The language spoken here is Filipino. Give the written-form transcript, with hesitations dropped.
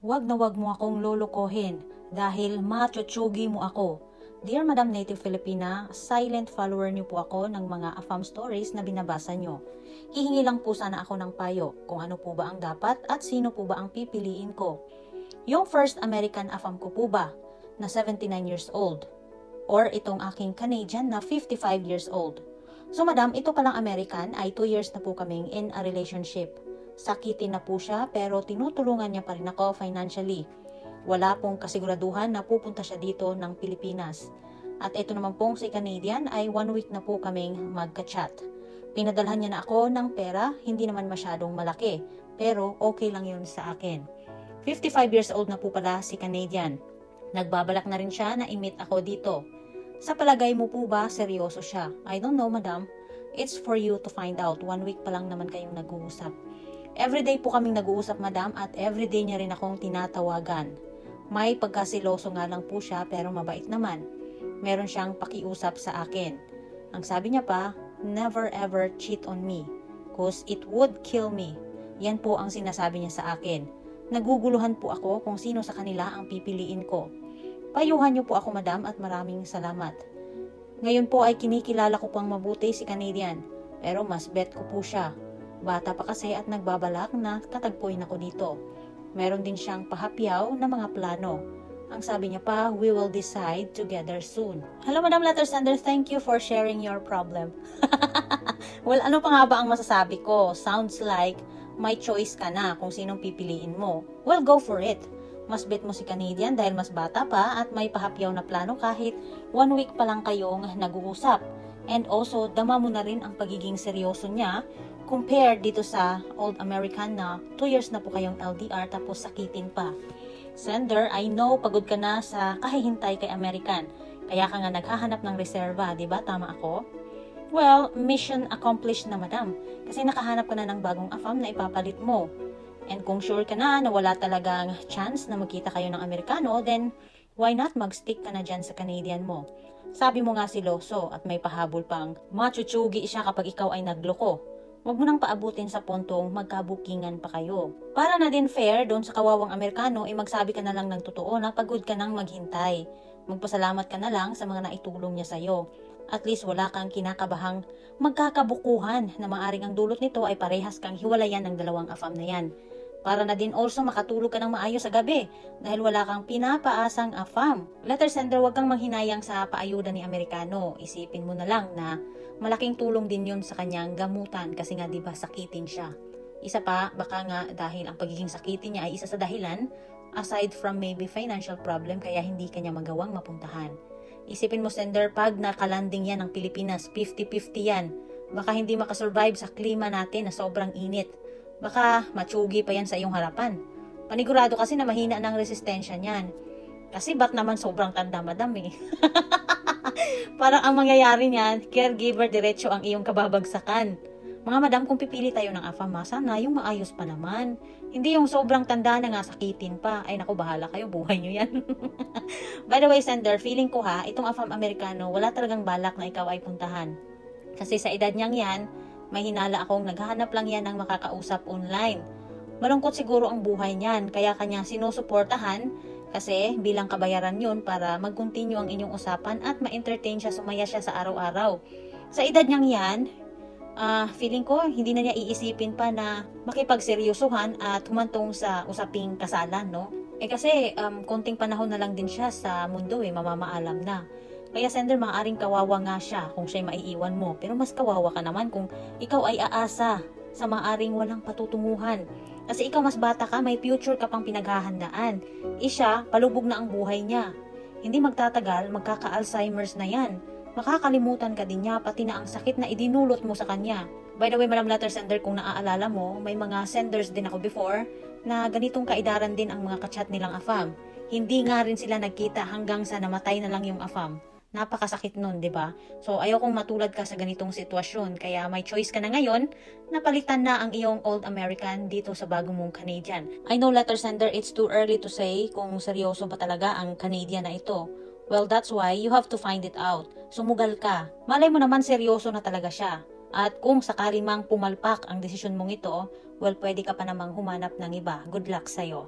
Wag na wag mo akong lolokohin dahil matutsugi mo ako. Dear Madam Native Filipina, silent follower niyo po ako ng mga AFAM stories na binabasa niyo. Hihingi lang po sana ako ng payo kung ano po ba ang dapat at sino po ba ang pipiliin ko. Yung first American AFAM ko po ba na 79 years old? Or itong aking Canadian na 55 years old? So madam, ito palang American ay 2 years na po kaming in a relationship. Sakitin na po siya pero tinutulungan niya pa rin ako financially. Wala pong kasiguraduhan na pupunta siya dito ng Pilipinas. At ito naman pong si Canadian ay 1 week na po kaming magka-chat. Pinadalhan niya na ako ng pera, hindi naman masyadong malaki, pero okay lang yun sa akin. 55 years old na po pala si Canadian. Nagbabalak na rin siya na i-meet ako dito. Sa palagay mo po ba seryoso siya? I don't know madam. It's for you to find out. 1 week pa lang naman kayong nag-uusap. Everyday po kaming nag-uusap madam at everyday niya rin akong tinatawagan. May pagkasiloso nga lang po siya pero mabait naman. Meron siyang pakiusap sa akin. Ang sabi niya pa, never ever cheat on me, cause it would kill me. Yan po ang sinasabi niya sa akin. Naguguluhan po ako kung sino sa kanila ang pipiliin ko. Payuhan niyo po ako madam at maraming salamat. Ngayon po ay kinikilala ko pang mabuti si Canadian, pero mas bet ko po siya. Bata pa kasi at nagbabalak na katagpuin ako dito. Meron din siyang pahapyaw na mga plano. Ang sabi niya pa, we will decide together soon. Hello Madam Letter Sender, thank you for sharing your problem. Well, ano pa nga ba ang masasabi ko? Sounds like may choice ka na kung sinong pipiliin mo. Well, go for it. Mas bet mo si Canadian dahil mas bata pa at may pahapyaw na plano kahit 1 week pa lang kayong nag-uusap. And also, dama mo na rin ang pagiging seryoso niya compared dito sa Old American na 2 years na po kayong LDR tapos sakitin pa. Sender, I know pagod ka na sa kahihintay kay American. Kaya ka nga naghahanap ng reserva, di ba? Tama ako? Well, mission accomplished na madam. Kasi nakahanap ka na ng bagong AFAM na ipapalit mo. And kung sure ka na wala talagang chance na magkita kayo ng Amerikano, then why not mag-stick ka na dyan sa Canadian mo? Sabi mo nga siloso at may pahabol pang machuchugi siya kapag ikaw ay nagloko. Huwag mo nang paabutin sa puntong magkabukingan pa kayo. Para na din fair doon sa kawawang Amerikano, magsabi ka na lang ng totoo na pagod ka nang maghintay. Magpasalamat ka na lang sa mga naitulong niya sa'yo. At least wala kang kinakabahang magkakabukuhan na maaring ang dulot nito ay parehas kang hiwalayan ng dalawang AFAM na yan. Para na din also makatulog ka ng maayos sa gabi dahil wala kang pinapaasang AFAM. Letter sender, huwag kang manghinayang sa paayuda ni Amerikano. Isipin mo na lang na malaking tulong din yun sa kanyang gamutan kasi nga diba sakitin siya. Isa pa, baka nga dahil ang pagiging sakitin niya ay isa sa dahilan aside from maybe financial problem kaya hindi kanya magawang mapuntahan. Isipin mo sender, pag nakalanding yan ng Pilipinas, 50-50 yan. Baka hindi makasurvive sa klima natin na sobrang init. Baka matsugi pa yan sa iyong harapan. Panigurado kasi na mahina ng resistensya niyan. Kasi ba't naman sobrang tanda madam eh. Parang ang mangyayari niyan, caregiver diretso ang iyong kababagsakan. Mga madam, kung pipili tayo ng AFAM, sana yung maayos pa naman. Hindi yung sobrang tanda na nga sakitin pa. Ay naku, bahala kayo, buhay nyo yan. By the way, sender, feeling ko ha, itong AFAM Amerikano, wala talagang balak na ikaw ay puntahan. Kasi sa edad niyang yan, may hinala akong naghahanap lang yan ng makakausap online. Malungkot siguro ang buhay niyan, kaya kanya sinusuportahan kasi bilang kabayaran yun para mag-continue ang inyong usapan at ma-entertain siya, sumaya siya sa araw-araw. Sa edad niyang yan, feeling ko hindi na niya iisipin pa na makipagseryosohan at humantong sa usaping kasalan, no? Kasi konting panahon na lang din siya sa mundo mamamaalam na. Kaya sender, maaaring kawawa nga siya kung siya'y maiiwan mo. Pero mas kawawa ka naman kung ikaw ay aasa sa maaaring walang patutunguhan. Kasi ikaw mas bata ka, may future ka pang pinaghahandaan. Siya, palubog na ang buhay niya. Hindi magtatagal, magkaka-Alzheimer's na yan. Makakalimutan ka din niya, pati na ang sakit na idinulot mo sa kanya. By the way, Madam Letter Sender, kung naaalala mo, may mga senders din ako before na ganitong kaidaran din ang mga kachat nilang AFAM. Hindi nga rin sila nagkita hanggang sa namatay na lang yung AFAM. Napakasakit nun, di ba? So, ayokong matulad ka sa ganitong sitwasyon. Kaya may choice ka na ngayon, napalitan na ang iyong Old American dito sa bagong mong Canadian. I know, letter sender, it's too early to say kung seryoso ba talaga ang Canadian na ito. Well, that's why you have to find it out. Sumugal ka. Malay mo naman seryoso na talaga siya. At kung sakali mang pumalpak ang desisyon mong ito, well, pwede ka pa namang humanap ng iba. Good luck sa'yo.